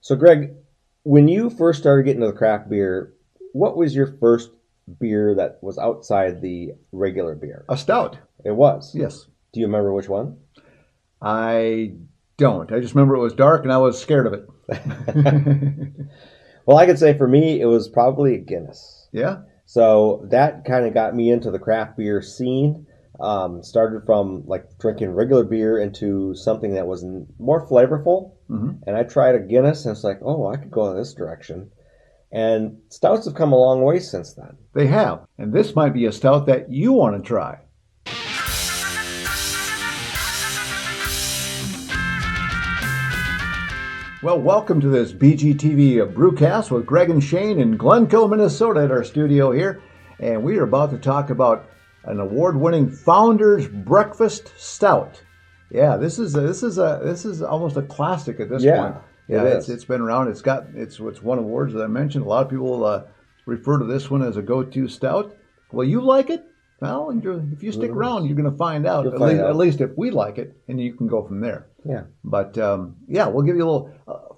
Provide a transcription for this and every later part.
So, Greg, when you first started getting into the craft beer, what was your first beer that was outside the regular beer? A stout. It was. Yes. Do you remember which one? I don't. I just remember it was dark and I was scared of it. Well, I could say for me, it was probably a Guinness. Yeah. So that kind of got me into the craft beer scene. Started from like drinking regular beer into something that was more flavorful. Hmm. And I tried a Guinness and it's like, oh, I could go in this direction. And stouts have come a long way since then. They have. And this might be a stout that you want to try. Well, welcome to this BeerGuyTV Brewcast with Greg and Shane in Glencoe, Minnesota at our studio here. And we are about to talk about an award-winning Founder's Breakfast Stout. Yeah, this is almost a classic at this point. Yeah, it's been around. It's won awards, as I mentioned. A lot of people refer to this one as a go-to stout. Well, you like it? Well, if you stick around, you're going to find out. At least if we like it, and you can go from there. Yeah. But we'll give you a little.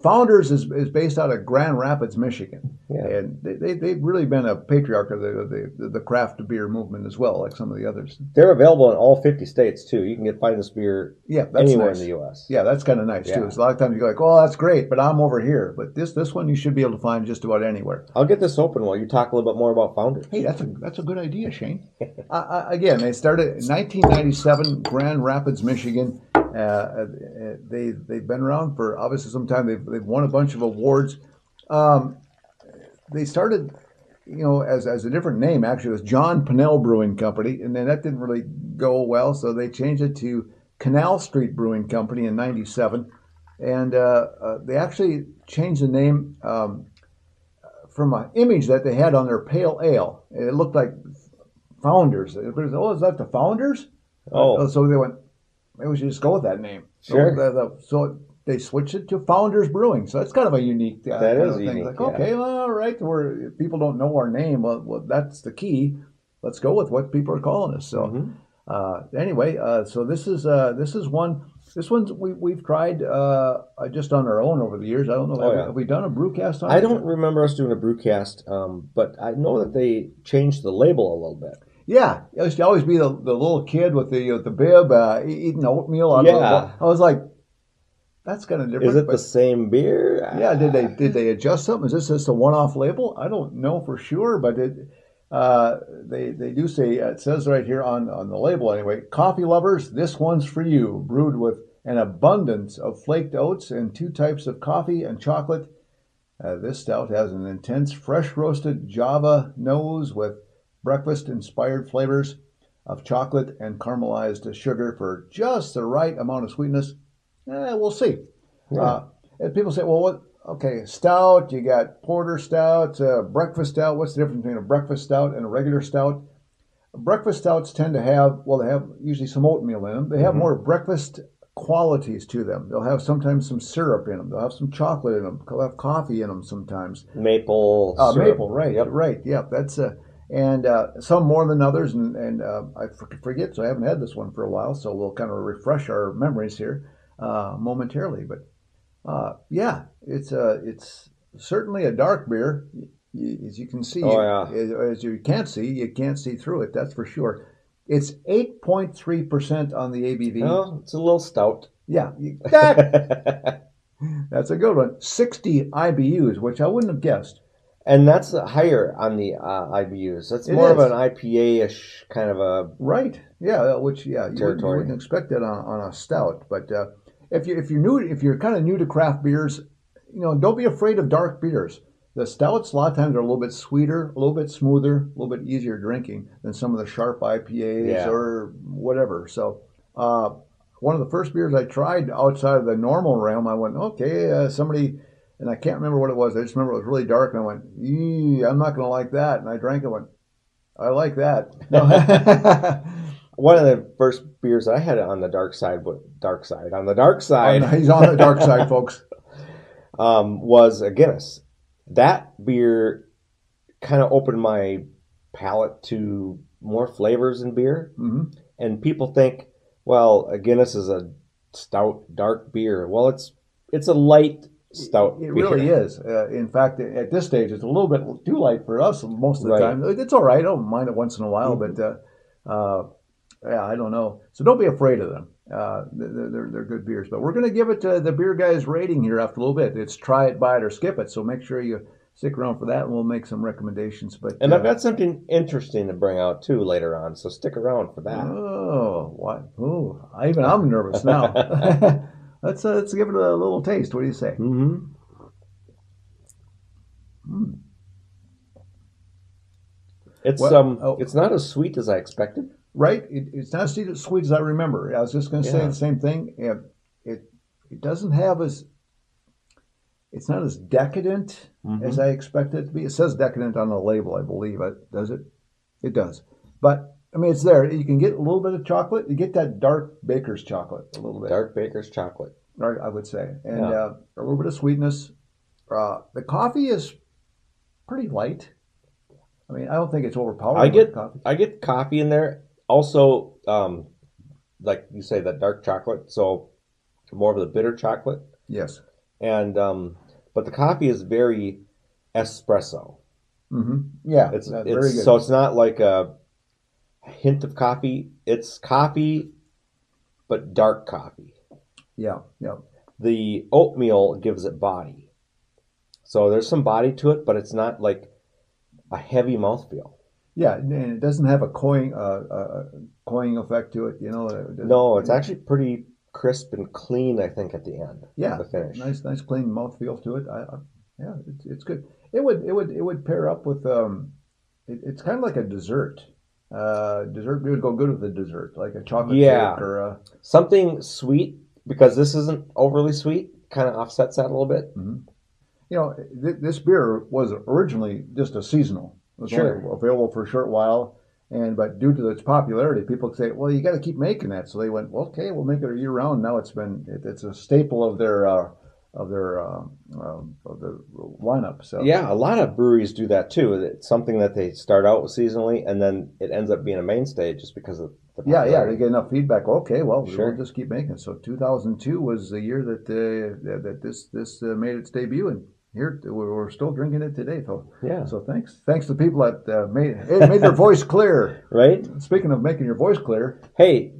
Founders is based out of Grand Rapids, Michigan, and they've really been a patriarch of the craft beer movement as well, like some of the others. They're available in all 50 states too. You can find this beer anywhere in the U.S. Yeah, that's kind of nice too. So a lot of times you go like, "Oh, that's great," but I'm over here. But this one you should be able to find just about anywhere. I'll get this open while you talk a little bit more about Founders. Hey, that's a good idea, Shane. Again, they started in 1997, Grand Rapids, Michigan. They've been around for obviously some time. They've won a bunch of awards. They started, as a different name. Actually, it was John Pennell Brewing Company, and then that didn't really go well, so they changed it to Canal Street Brewing Company in '97, and they actually changed the name from an image that they had on their pale ale. It looked like Founders. Oh, is that the Founders? Oh, so they went, maybe we should just go with that name. Sure. So they switched it to Founders Brewing. So it's kind of a unique that is thing. Unique, like, okay, well, all right, if people don't know our name, well, that's the key. Let's go with what people are calling us. So anyway, so this is one. This one's we've tried just on our own over the years. I don't know. Have we done a brewcast on it? I don't remember us doing a brewcast, but I know that they changed the label a little bit. Yeah, it used to always be the little kid with the bib eating oatmeal. I was like, that's kind of different. Is it the same beer? Yeah, did they adjust something? Is this just a one-off label? I don't know for sure, but they do say, it says right here on the label anyway, coffee lovers, this one's for you. Brewed with an abundance of flaked oats and 2 types of coffee and chocolate. This stout has an intense, fresh roasted Java nose with breakfast-inspired flavors of chocolate and caramelized sugar for just the right amount of sweetness. We'll see. Yeah. And people say, well, what? Okay, stout, you got porter stout, breakfast stout. What's the difference between a breakfast stout and a regular stout? Breakfast stouts tend to have, they have usually some oatmeal in them. They have more breakfast qualities to them. They'll have sometimes some syrup in them. They'll have some chocolate in them. They'll have coffee in them sometimes. Maple syrup. Maple, right, right. Yeah, that's... and some more than others, and I forget, so I haven't had this one for a while, so we'll kind of refresh our memories here momentarily. But it's certainly a dark beer, as you can see. As you can't see through it, that's for sure. It's 8.3% on the ABV. Oh, it's a little stout. Yeah, that's a good one. 60 IBUs, which I wouldn't have guessed. And that's higher on the IBUs. That's more of an IPA-ish kind of a right. Yeah, which you wouldn't expect that on a stout. But if you're kind of new to craft beers, don't be afraid of dark beers. The stouts a lot of times are a little bit sweeter, a little bit smoother, a little bit easier drinking than some of the sharp IPAs or whatever. So one of the first beers I tried outside of the normal realm, I went, okay, somebody. And I can't remember what it was. I just remember it was really dark, and I went, I'm not going to like that. And I drank it and went, I like that. One of the first beers I had on the dark side. On the dark side. Oh, no, he's on the dark side, folks. Was a Guinness. That beer kind of opened my palate to more flavors in beer. Mm-hmm. And people think, well, a Guinness is a stout, dark beer. Well, it's a light stout. It really is. In fact, at this stage, it's a little bit too light for us most of the Right. time. It's all right. I don't mind it once in a while, but yeah, I don't know. So don't be afraid of them. They're good beers. But we're going to give it the Beer Guys rating here after a little bit. It's try it, buy it, or skip it. So make sure you stick around for that, and we'll make some recommendations. But and I've got something interesting to bring out too later on. So stick around for that. Oh, what? Oh, I'm nervous now. Let's give it a little taste. What do you say? Mm-hmm. Mm. It's it's not as sweet as I expected. Right? It's not as sweet as I remember. I was just going to say the same thing. It doesn't have as... It's not as decadent as I expected it to be. It says decadent on the label, I believe. Does it? It does. But, I mean, it's there. You can get a little bit of chocolate. You get that dark baker's chocolate a little bit. Dark baker's chocolate. Right, I would say. And a little bit of sweetness. The coffee is pretty light. I mean, I don't think it's overpowering. I get coffee in there. Also, like you say, that dark chocolate. So more of the bitter chocolate. Yes. And but the coffee is very espresso. Mm-hmm. Yeah, it's very good. So it's not like a hint of coffee. It's coffee, but dark coffee. Yeah, yeah. The oatmeal gives it body. So there's some body to it, but it's not like a heavy mouthfeel. Yeah, and it doesn't have a cloying effect to it, you know. No, it's actually pretty crisp and clean, I think, at the end. Yeah, the finish. Nice clean mouthfeel to it. Yeah, it's good. It would pair up with it's kind of like a dessert. Dessert would go good with the dessert, like a chocolate cake or something sweet, because this isn't overly sweet. Kind of offsets that a little bit. Mm-hmm. You know, this beer was originally just a seasonal. It was only available for a short while, but due to its popularity, people say, "Well, you got to keep making that." So they went, well, "Okay, we'll make it a year round." Now it's a staple of their lineup. So yeah, a lot of breweries do that too. It's something that they start out with seasonally, and then it ends up being a mainstay just because of the popularity. Yeah, they get enough feedback. Okay, well, we'll just keep making it. So 2002 was the year that this made its debut, and here we're still drinking it today. So yeah. So thanks to people that made their voice clear. Right. Speaking of making your voice clear, hey,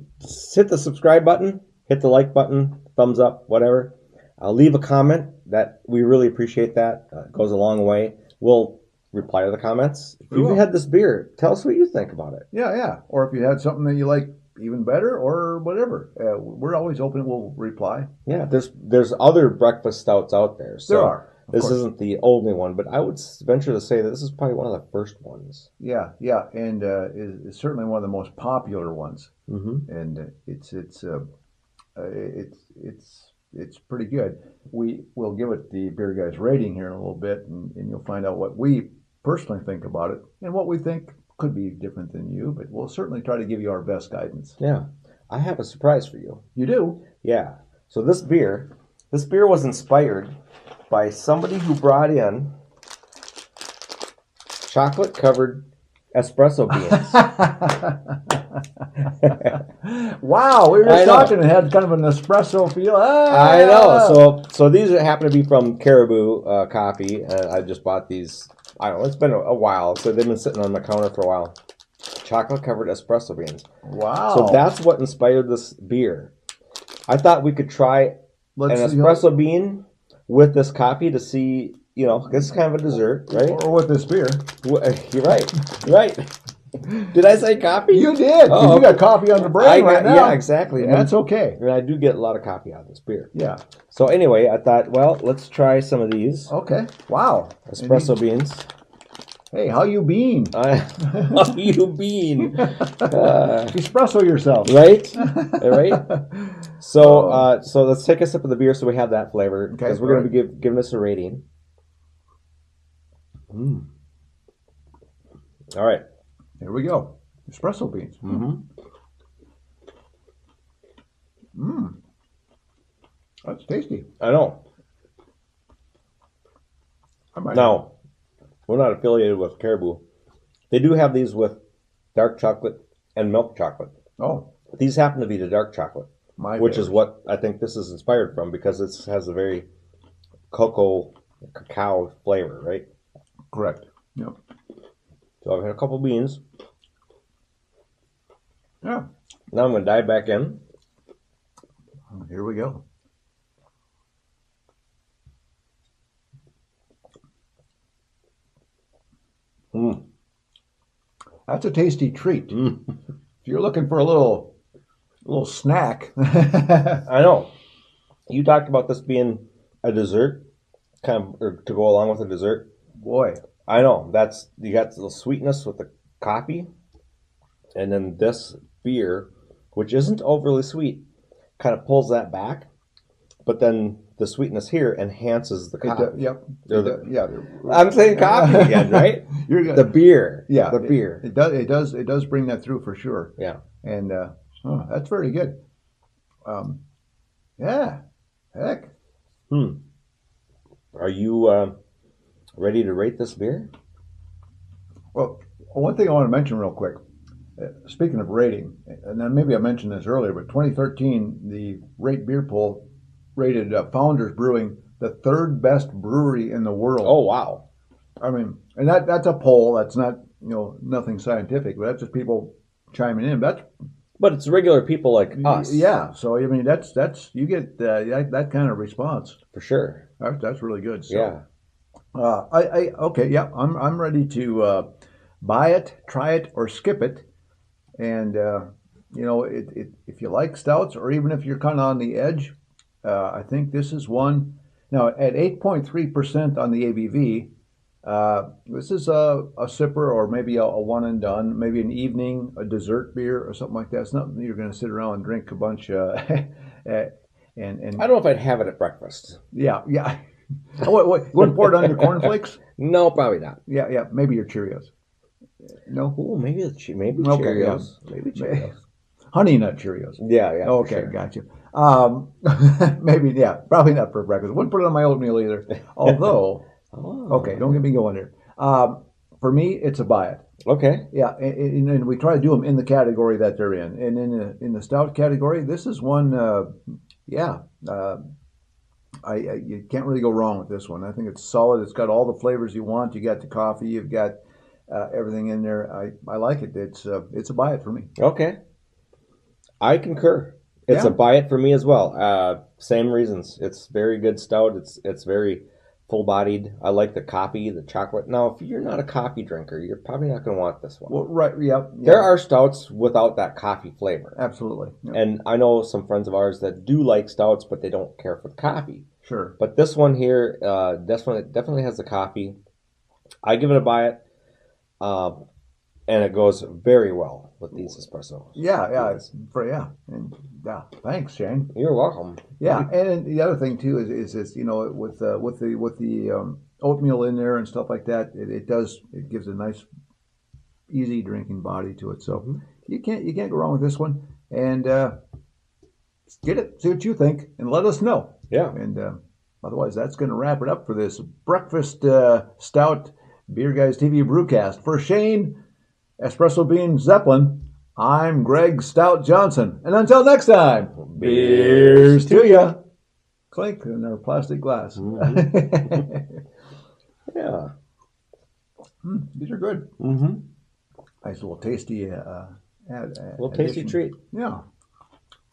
hit the subscribe button, hit the like button, thumbs up, whatever. Leave a comment. That we really appreciate that. It goes a long way. We'll reply to the comments. If you've had this beer, tell us what you think about it. Yeah. Or if you had something that you like even better or whatever, we're always open. We'll reply. Yeah, there's other breakfast stouts out there. So there are. This isn't the only one, but I would venture to say that this is probably one of the first ones. Yeah, and it's certainly one of the most popular ones. Mm-hmm. And it's pretty good. We'll give it the Beer Guys rating here in a little bit, and you'll find out what we personally think about it and what we think could be different than you, but we'll certainly try to give you our best guidance. Yeah. I have a surprise for you. You do? Yeah. So this beer was inspired by somebody who brought in chocolate-covered espresso beans. Wow, we were just talking and had kind of an espresso feel. I know. So these happen to be from Caribou Coffee. I just bought these. I don't know. It's been a while. So they've been sitting on my counter for a while. Chocolate-covered espresso beans. Wow. So that's what inspired this beer. I thought we could try an espresso bean with this coffee to see, it's kind of a dessert, right? Or with this beer. You're right. Did I say coffee? You did. Oh, you got coffee on the brain right now. Yeah, exactly. And that's okay. And I do get a lot of coffee out of this beer. Yeah. So anyway, I thought, well, let's try some of these. Okay. Wow. Espresso beans. Hey, how you been? How you been? Espresso yourself. Right? So so let's take a sip of the beer so we have that flavor. Because we're going to be giving this a rating. Mm. All right. Here we go. Espresso beans. Mm-hmm. That's tasty. I know. Now, we're not affiliated with Caribou. They do have these with dark chocolate and milk chocolate. Oh. These happen to be the dark chocolate, which favorite. is what I think this is inspired from, because it has a very cacao flavor, right? Correct. Yep. So I've had a couple beans. Yeah. Now I'm going to dive back in. Here we go. That's a tasty treat. If you're looking for a little snack. I know. You talked about this being a dessert, kind of, or to go along with a dessert. Boy. I know. You got the sweetness with the coffee, and then this beer, which isn't overly sweet, kind of pulls that back. But then the sweetness here enhances the coffee. Yep. Yeah. I'm saying coffee again, right? You're the beer. Yeah. The beer. It does bring that through for sure. Yeah. And that's very good. Yeah. Heck. Are you ready to rate this beer? Well, one thing I want to mention real quick. Speaking of rating, and then maybe I mentioned this earlier, but 2013, the Rate Beer Poll rated Founders Brewing the third best brewery in the world. Oh, wow. I mean, and that's a poll. That's not, nothing scientific, but that's just people chiming in. But it's regular people like us. Yeah. So, I mean, that's you get that kind of response. For sure. That's really good. So, yeah. Okay. Yeah. I'm ready to buy it, try it, or skip it. And, if you like stouts, or even if you're kind of on the edge, I think this is one. Now, at 8.3% on the ABV, this is a sipper, or maybe a one and done, maybe an evening, a dessert beer or something like that. It's not you're going to sit around and drink a bunch. And I don't know if I'd have it at breakfast. Yeah. What, you wouldn't pour it on your cornflakes? No, probably not. Yeah. Maybe your Cheerios. No. Oh, maybe Cheerios. Okay, yeah. Maybe Cheerios. Honey Nut Cheerios. Yeah. Okay, sure. Gotcha. Maybe, probably not for breakfast. Wouldn't put it on my oatmeal either. Although, okay, don't get me going here. For me, it's a buy it. Okay. Yeah, and we try to do them in the category that they're in. And in the stout category, this is one. You can't really go wrong with this one. I think it's solid. It's got all the flavors you want. You got the coffee. You've got everything in there. I like it. It's a buy it for me. Okay. I concur. It's a buy it for me as well. Same reasons. It's very good stout. It's very full-bodied. I like the coffee, the chocolate. Now, if you're not a coffee drinker, you're probably not going to want this one. Well, right. Yeah. There are stouts without that coffee flavor. Absolutely. Yep. And I know some friends of ours that do like stouts, but they don't care for the coffee. Sure. But this one here definitely has the coffee. I give it a buy it. And it goes very well with these espressos. Yeah. Thanks, Shane. You're welcome. Yeah, and the other thing too is with the oatmeal in there and stuff like that, it gives a nice, easy drinking body to it. So you can't go wrong with this one. And get it, see what you think, and let us know. Yeah. And otherwise, that's going to wrap it up for this breakfast stout Beer Guys TV brewcast. For Shane Espresso Bean Zeppelin, I'm Greg Stout Johnson. And until next time, beers to ya. Clink in our plastic glass. Yeah. These are good. Nice little tasty tasty treat. Yeah.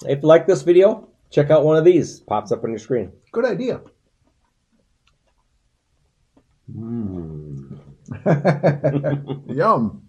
If you like this video, check out one of these. Pops up on your screen. Good idea. Yum.